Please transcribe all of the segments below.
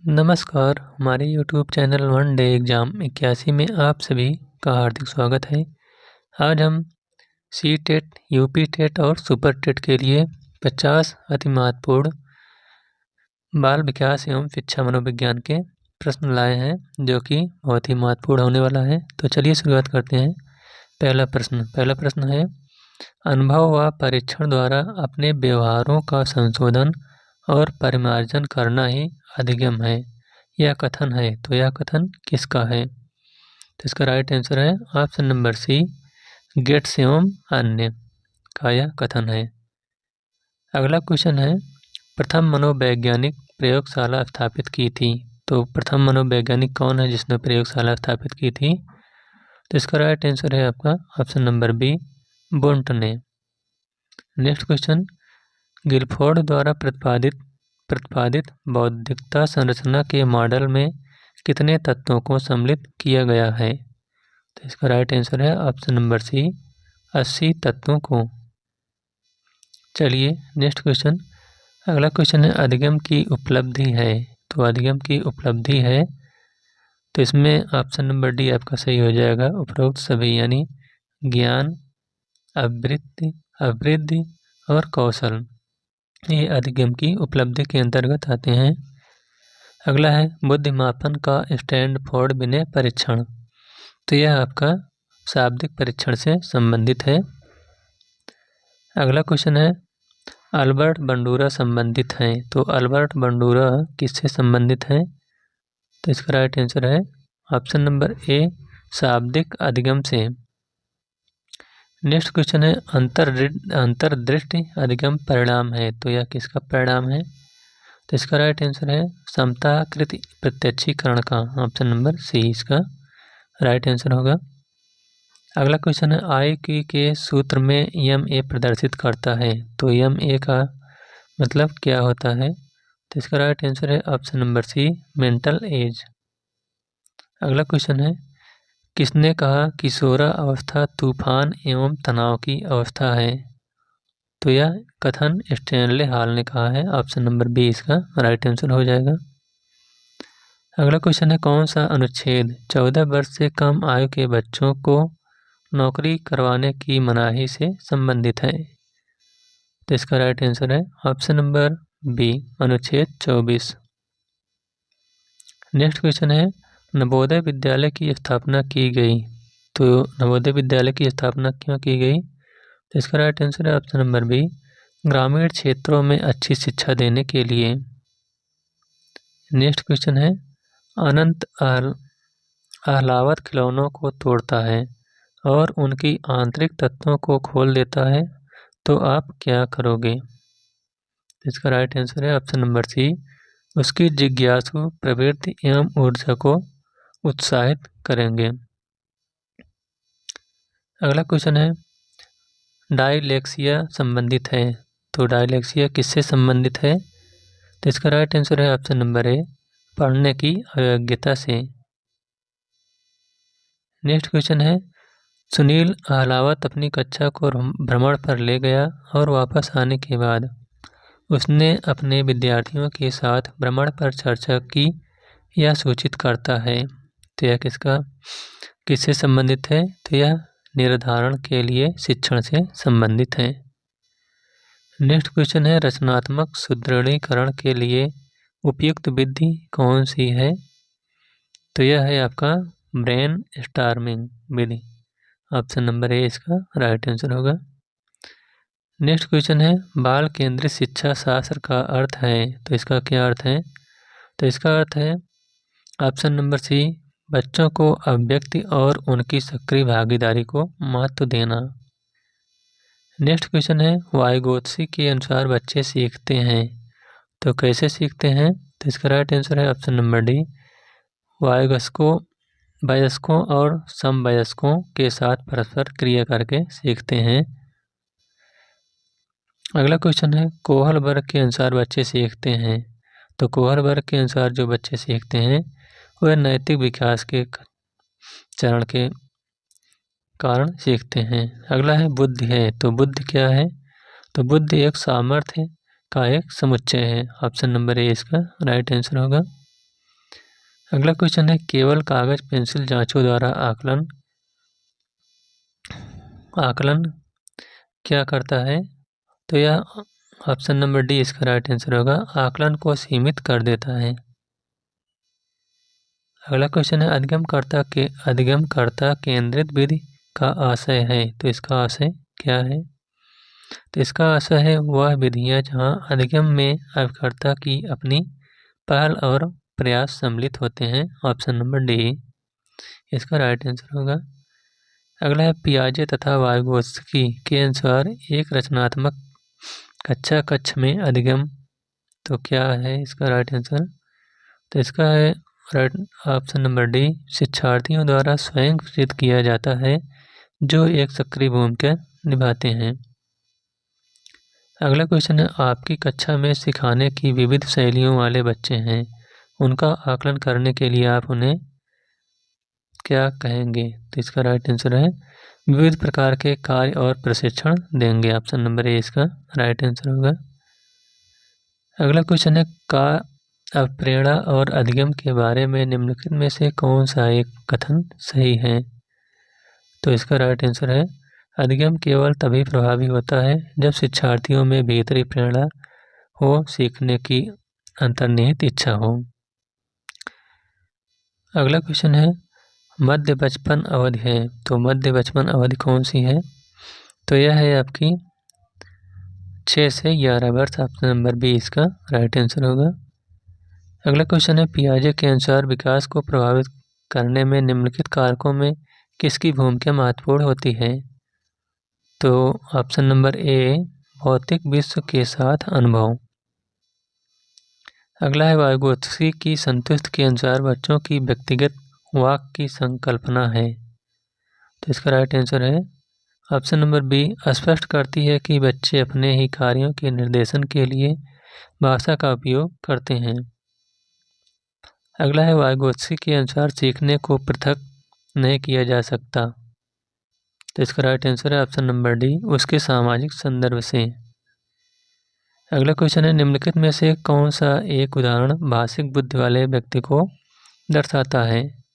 नमस्कार, हमारे YouTube channel one day exam 81 में आप सभी का हार्दिक स्वागत है। आज हम सी टेट, यूपी टेट और सुपर टेट के लिए 50 अति महत्वपूर्ण बाल विकास एवं शिक्षा मनोविज्ञान के प्रश्न लाए हैं, जो कि बहुत ही महत्वपूर्ण होने वाला है। तो चलिए शुरुआत करते हैं। पहला प्रश्न है, अनुभव व परीक्षण द्वारा अपने व्यवहारों का संशोधन और परिमार्जन करना ही अधिगम है। यह कथन है, तो यह कथन किसका है? तो इसका राइट आंसर है ऑप्शन नंबर सी, गेट्स एवं अन्य का यह कथन है। अगला क्वेश्चन है, प्रथम मनोवैज्ञानिक प्रयोगशाला स्थापित की थी। तो प्रथम मनोवैज्ञानिक कौन है जिसने प्रयोगशाला स्थापित की थी? तो इसका राइट आंसर है आपका ऑप्शन नंबर बी, वुंट ने। नेक्स्ट क्वेश्चन, गिलफोर्ड द्वारा प्रतिपादित बौद्धिकता संरचना के मॉडल में कितने तत्वों को सम्मिलित किया गया है? तो इसका राइट आंसर है ऑप्शन नंबर सी, 80 तत्वों को। चलिए नेक्स्ट क्वेश्चन, अगला क्वेश्चन है, अधिगम की उपलब्धि है। तो अधिगम की उपलब्धि है, तो इसमें ऑप्शन नंबर डी आपका सही हो जाएगा। उपरोक्त सभी यानी ज्ञान, अभिवृद्धि और कौशल, ये अधिगम की उपलब्धि के अंतर्गत आते हैं। अगला है, बुद्धिमापन का स्टैंडफोर्ड विनय परीक्षण। तो यह आपका शाब्दिक परीक्षण से संबंधित है। अगला क्वेश्चन है, अल्बर्ट बंडूरा संबंधित हैं। तो अल्बर्ट बंडूरा किससे संबंधित हैं? तो इसका राइट आंसर है ऑप्शन नंबर ए, शाब्दिक अधिगम से। नेक्स्ट क्वेश्चन है, अंतर्दृष्टि अधिगम परिणाम है। तो यह किसका परिणाम है? तो इसका राइट आंसर है समताकृत प्रत्यक्षीकरण का। ऑप्शन नंबर सी इसका राइट आंसर होगा। अगला क्वेश्चन है, IQ के सूत्र में MA प्रदर्शित करता है। तो MA का मतलब क्या होता है? तो इसका राइट आंसर है option number C, mental age. अगला क्वेश्चन है, किसने कहा किशोरा अवस्था तूफान एवं तनाव की अवस्था है? तो यह कथन स्टैनले हॉल ने कहा है। ऑप्शन नंबर बी इसका राइट आंसर हो जाएगा। अगला क्वेश्चन है, कौन सा अनुच्छेद 14 वर्ष से कम आयु के बच्चों को नौकरी करवाने की मनाही से संबंधित है? तो इसका राइट आंसर है ऑप्शन नंबर बी, अनुच्छेद 24। नेक्स्ट क्वेश्चन है, नवोदय विद्यालय की स्थापना की गई। तो नवोदय विद्यालय की स्थापना क्यों की गई? तो इसका राइट आंसर है ऑप्शन नंबर बी, ग्रामीण क्षेत्रों में अच्छी शिक्षा देने के लिए। नेक्स्ट क्वेश्चन है, अनंत आहलावत खिलौनों को तोड़ता है और उनकी आंतरिक तत्वों को खोल देता है, तो आप क्या करोगे? इसका राइट आंसर है ऑप्शन नंबर सी, उसकी जिज्ञासु प्रवृत्ति एवं ऊर्जा को उत्साहित करेंगे। अगला क्वेश्चन है, डायलेक्सिया संबंधित है। तो डायलेक्सिया किससे संबंधित है? तो इसका राइट आंसर है ऑप्शन नंबर ए, पढ़ने की अयोग्यता से। नेक्स्ट क्वेश्चन है, सुनील अहलावत अपनी कक्षा को भ्रमण पर ले गया और वापस आने के बाद उसने अपने विद्यार्थियों के साथ भ्रमण पर चर्चा की, यह सूचित करता है। तो यह किससे संबंधित है? तो यह निर्धारण के लिए शिक्षण से संबंधित है। नेक्स्ट क्वेश्चन है, रचनात्मक सुदृढ़ीकरण के लिए उपयुक्त विधि कौन सी है? तो यह है आपका brain storming Vidhi. Option number A इसका राइट आंसर होगा। नेक्स्ट क्वेश्चन है, बाल केंद्रित शिक्षा शास्त्र का अर्थ है। तो इसका क्या अर्थ है? तो इसका अर्थ है ऑप्शन नंबर सी, बच्चों को अभिव्यक्ति और उनकी सक्रिय भागीदारी को महत्व देना। नेक्स्ट क्वेश्चन है, वाइगोत्स्की के अनुसार बच्चे सीखते हैं। तो कैसे सीखते हैं? तो इसका राइट आंसर है ऑप्शन नंबर डी, वयस्कों और समवयस्कों के साथ परस्पर क्रिया करके सीखते हैं। अगला क्वेश्चन है, कोहल वर्ग के अनुसार बच्चे सीखते हैं। तो कोहल वर्ग के अनुसार जो बच्चे सीखते हैं वह नैतिक विकास के चरण के कारण सीखते हैं। अगला है, बुद्धि है। तो बुद्धि क्या है? तो बुद्धि एक सामर्थ्य का एक समुच्चय है। ऑप्शन नंबर ए इसका राइट आंसर होगा। अगला क्वेश्चन है केवल कागज पेंसिल जांचों द्वारा आकलन क्या करता है? तो यह ऑप्शन नंबर डी इसका राइट आंसर होगा, आकलन को सीमित कर देता है। अगला क्वेश्चन है अधिगमकर्ता केंद्रित विधि का आशय है, तो इसका आशय क्या है? तो इसका आशय है वह विधियां जहां अधिगम में अभिकर्ता की अपनी पहल और प्रयास सम्मिलित होते हैं, ऑप्शन नंबर डी इसका राइट आंसर होगा। अगला है पियाजे तथा वाइगोत्स्की के अनुसार एक रचनात्मक कक्षा कक्ष में अधिगम तो क्या है इसका राइट आंसर? तो इसका है राइट ऑप्शन नंबर डी शिक्षार्थियों द्वारा स्वयं प्रेरित किया जाता है जो एक सक्रिय भूमिका निभाते हैं। अगला क्वेश्चन है आपकी कक्षा में सिखाने की विविध शैलियों वाले बच्चे हैं, उनका आकलन करने के लिए आप उन्हें क्या कहेंगे? तो इसका राइट आंसर है विविध प्रकार के कार्य और प्रशिक्षण देंगे, ऑप्शन नंबर ए इसका राइट आंसर होगा। अगला क्वेश्चन है का प्रेरणा और अधिगम के बारे में निम्नलिखित में से कौन सा एक कथन सही है? तो इसका राइट आंसर है अधिगम केवल तभी प्रभावी होता है जब शिक्षार्थियों में भीतरी प्रेरणा हो, सीखने की अंतर्निहित इच्छा हो। अगला क्वेश्चन है मध्य बचपन अवधि है, तो मध्य बचपन अवधि कौन सी है? तो यह है आपकी 6 से 11 वर्ष, ऑप्शन नंबर बी इसका राइट आंसर होगा। अगला क्वेश्चन है पियाजे के अनुसार विकास को प्रभावित करने में निम्नलिखित कारकों में किसकी भूमिका महत्वपूर्ण होती है? तो ऑप्शन नंबर ए भौतिक विश्व के साथ अनुभव। अगला है वाइगोत्स्की की संतुष्ट के अनुसार बच्चों की व्यक्तिगत वाक की संकल्पना है, तो इसका राइट आंसर है ऑप्शन नंबर बी स्पष्ट करती है कि बच्चे अपने ही कार्यों के निर्देशन के लिए भाषा का उपयोग करते हैं। अगला है वाइगोत्स्की के अनुसार सीखने को पृथक नहीं किया जा सकता, तो इसका राइट आंसर है ऑप्शन नंबर डी उसके सामाजिक संदर्भ से। अगला क्वेश्चन है निम्नलिखित में से कौन सा एक उदाहरण भाषिक बुद्धि वाले व्यक्ति को दर्शाता है?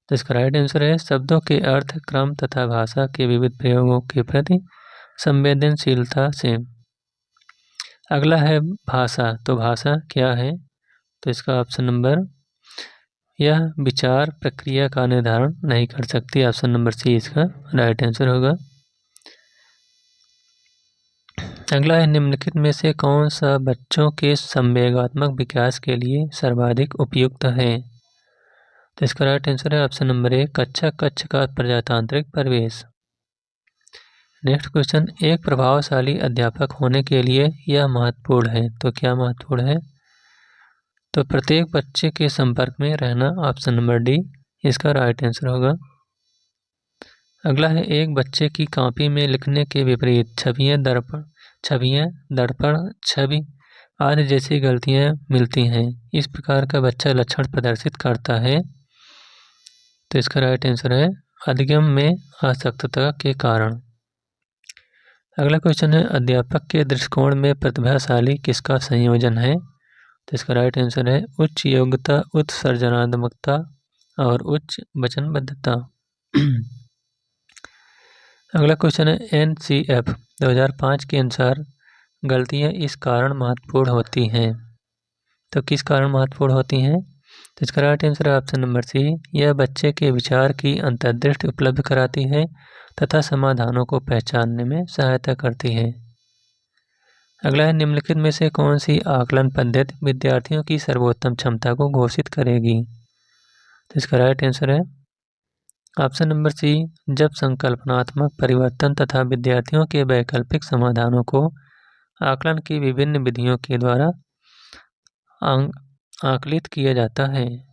तो इसका राइट आंसर है शब्दों के अर्थ, क्रम तथा भाषा के विविध प्रयोगों के प्रति संवेदनशीलता से। अगला है भाषा, तो भाषा क्या है? तो इसका ऑप्शन नंबर यह विचार प्रक्रिया का निर्धारण नहीं कर सकती, ऑप्शन नंबर सी इसका राइट आंसर होगा। अगला है निम्नलिखित में से कौन सा बच्चों के संवेगात्मक विकास के लिए सर्वाधिक उपयुक्त है? तो इसका राइट आंसर है ऑप्शन नंबर ए कक्षा कक्ष का प्रजातांत्रिक परिवेश। नेक्स्ट क्वेश्चन एक प्रभावशाली अध्यापक होने के लिए यह महत्वपूर्ण है, तो क्या महत्वपूर्ण है? तो प्रत्येक बच्चे के संपर्क में रहना, ऑप्शन नंबर डी इसका राइट आंसर होगा। अगला है एक बच्चे की कॉपी में लिखने के विपरीत छवियां, दर्पण छवि आदि जैसी गलतियां मिलती हैं, इस प्रकार का बच्चा लक्षण प्रदर्शित करता है, तो इसका राइट आंसर है अधिगम में आसक्तता के कारण। अगला क्वेश्चन है अध्यापक के दृष्टिकोण में प्रतिभाशाली किसका संयोजन है? तो इसका राइट आंसर है उच्च योग्यता, उच्च सृजनात्मकता और उच्च वचनबद्धता। अगला क्वेश्चन है NCF 2005 के अनुसार गलतियां इस कारण महत्वपूर्ण होती हैं, तो किस कारण महत्वपूर्ण होती हैं? तो इसका राइट आंसर है ऑप्शन नंबर सी यह बच्चे के विचार की अंतर्दृष्टि उपलब्ध कराती है तथा समाधानों को पहचानने में सहायता करती है। अगला है निम्नलिखित में से कौन सी आकलन पद्धति विद्यार्थियों की सर्वोत्तम क्षमता को घोषित करेगी? तो इसका राइट आंसर है ऑप्शन नंबर सी जब संकल्पनात्मक परिवर्तन तथा विद्यार्थियों के वैकल्पिक समाधानों को आकलन की विभिन्न विधियों के द्वारा आकलित किया जाता है।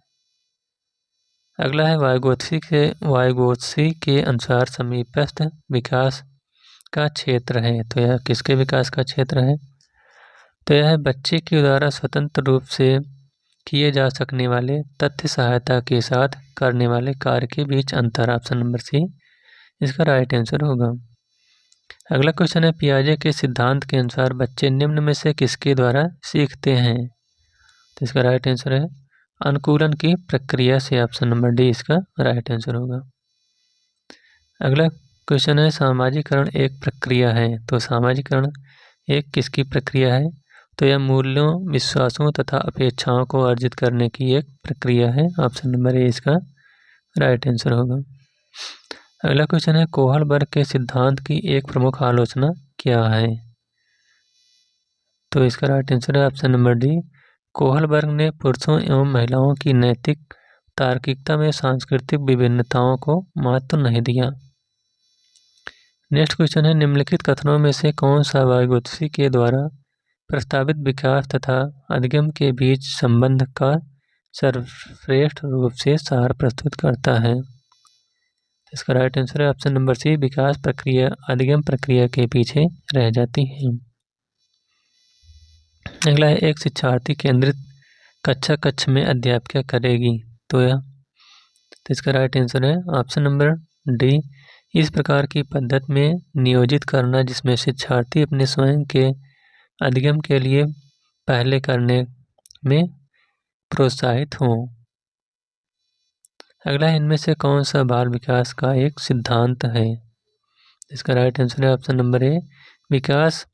अगला है वाइगोत्स्की के अनुसार समीपस्थ विकास का क्षेत्र है, तो यह किसके विकास का क्षेत्र है? तो यह बच्चे के द्वारा स्वतंत्र रूप से किए जा सकने वाले तथ्य सहायता के साथ करने वाले कार्य के बीच अंतर, ऑप्शन नंबर सी इसका राइट आंसर होगा। अगला क्वेश्चन है पियाजे के सिद्धांत के अनुसार बच्चे निम्न में से किसके द्वारा सीखते हैं? तो इसका राइट आंसर है अनुकूलन की प्रक्रिया से ऑप्शन नंबर डी इसका राइट आंसर होगा। अगला क्वेश्चन है सामाजिकरण एक प्रक्रिया है। तो सामाजिकरण एक किसकी प्रक्रिया है? तो यह मूल्यों, विश्वासों तथा अपेक्षाओं को अर्जित करने की एक प्रक्रिया है। ऑप्शन नंबर ए इसका राइट आंसर होगा। अगला क्वेश्चन है कोहलबर्ग के सिद्धांत की एक प्रमुख आलोचना क्या है? तो इसका राइट आंसर है ऑप्शन नंबर डी। कोहलबर्ग ने पुरुषों एवं महिलाओं की नैतिक तार्किकता में सांस्कृतिक विभिन्नताओं को महत्व नहीं दिया। नेक्स्ट क्वेश्चन है निम्नलिखित कथनों में से कौन सा वाइगोत्स्की के द्वारा प्रस्तावित विकास तथा अधिगम के बीच संबंध का सर्वश्रेष्ठ रूप से सार प्रस्तुत करता है? इसका राइट आंसर है ऑप्शन नंबर सी। विकास प्रक्रिया अधिगम प्रक्रिया के पीछे रह जाती है। अगला है एक शिक्षार्थी केंद्रित कक्षा कक्ष में अध्यापिका करेगी। तो इसका राइट आंसर है ऑप्शन नंबर डी। इस प्रकार की पद्धति में नियोजित करना जिसमें शिक्षार्थी अपने स्वयं के अधिगम के लिए पहले करने में प्रोत्साहित हों। अगला इनमें से कौन सा बाल विकास का एक सिद्धांत है? इसका राइट आंसर है ऑप्शन नंबर ए। विकास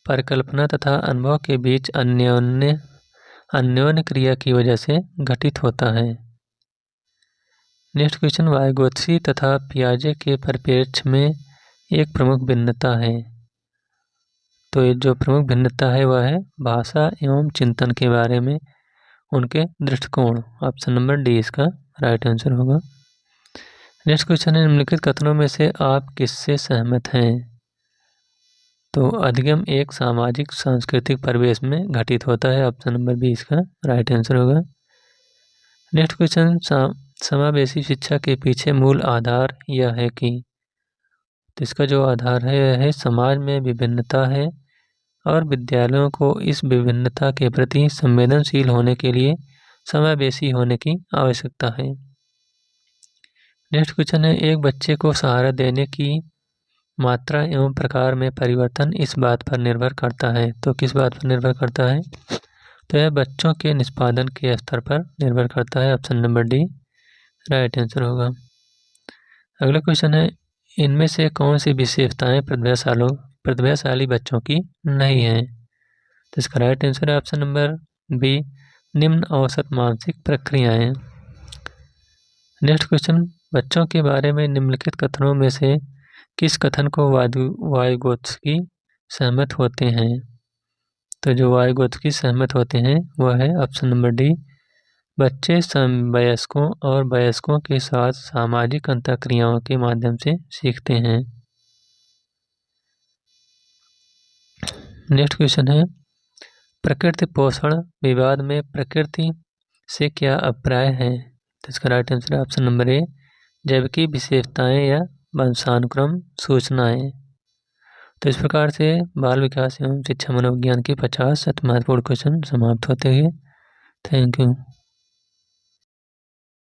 परिकल्पना तथा अनुभव के बीच अन्योन्य क्रिया की वजह से घटित होता है। नेक्स्ट क्वेश्चन वाइगोत्स्की तथा पियाजे के परिप्रेक्ष्य में एक प्रमुख भिन्नता है। तो ये जो प्रमुख भिन्नता है वह है भाषा एवं चिंतन के बारे में उनके दृष्टिकोण। ऑप्शन नंबर डी इसका राइट आंसर होगा। नेक्स्ट क्वेश्चन है निम्नलिखित कथनों में से आप किससे सहमत हैं? तो अधिगम एक सामाजिक सांस्कृतिक परिवेश में घटित होता है। ऑप्शन नंबर बी इसका राइट आंसर होगा। नेक्स्ट क्वेश्चन समावेशी शिक्षा के पीछे मूल आधार यह है कि, तो इसका जो आधार है यह है समाज में विभिन्नता है और विद्यालयों को इस विभिन्नता के प्रति संवेदनशील होने के लिए समावेशी होने की आवश्यकता है। नेक्स्ट क्वेश्चन है एक बच्चे को सहारा देने की मात्रा एवं प्रकार में परिवर्तन इस बात पर निर्भर करता है। तो किस बात पर निर्भर करता है? तो यह बच्चों के निष्पादन के स्तर पर निर्भर करता है। Option number D right answer होगा। अगला क्वेश्चन है इनमें से कौन सी विशेषताएं प्रतिभाशाली बच्चों की नहीं हैं? तो इसका राइट आंसर है ऑप्शन नंबर बी निम्न औसत मानसिक प्रक्रियाएं। नेक्स्ट क्वेश्चन बच्चों के बारे में निम्नलिखित कथनों में से किस कथन को वाइगोत्स्की सहमत होते हैं? तो जो वाइगोत्स्की सहमत होते हैं वह है ऑप्शन नंबर डी बच्चे समवयस्कों और वयस्कों के साथ सामाजिक अंतःक्रियाओं के माध्यम से सीखते हैं। नेक्स्ट क्वेश्चन है प्रकृति पोषण विवाद में प्रकृति से क्या अभिप्राय है? तो इसका राइट आंसर है ऑप्शन नंबर ए जबकि विशेषताएं या वंशानुक्रम सूचनाएं। तो इस प्रकार से बाल विकास एवं शिक्षा मनोविज्ञान के 50 महत्वपूर्ण क्वेश्चन समाप्त होते हैं। Thank you.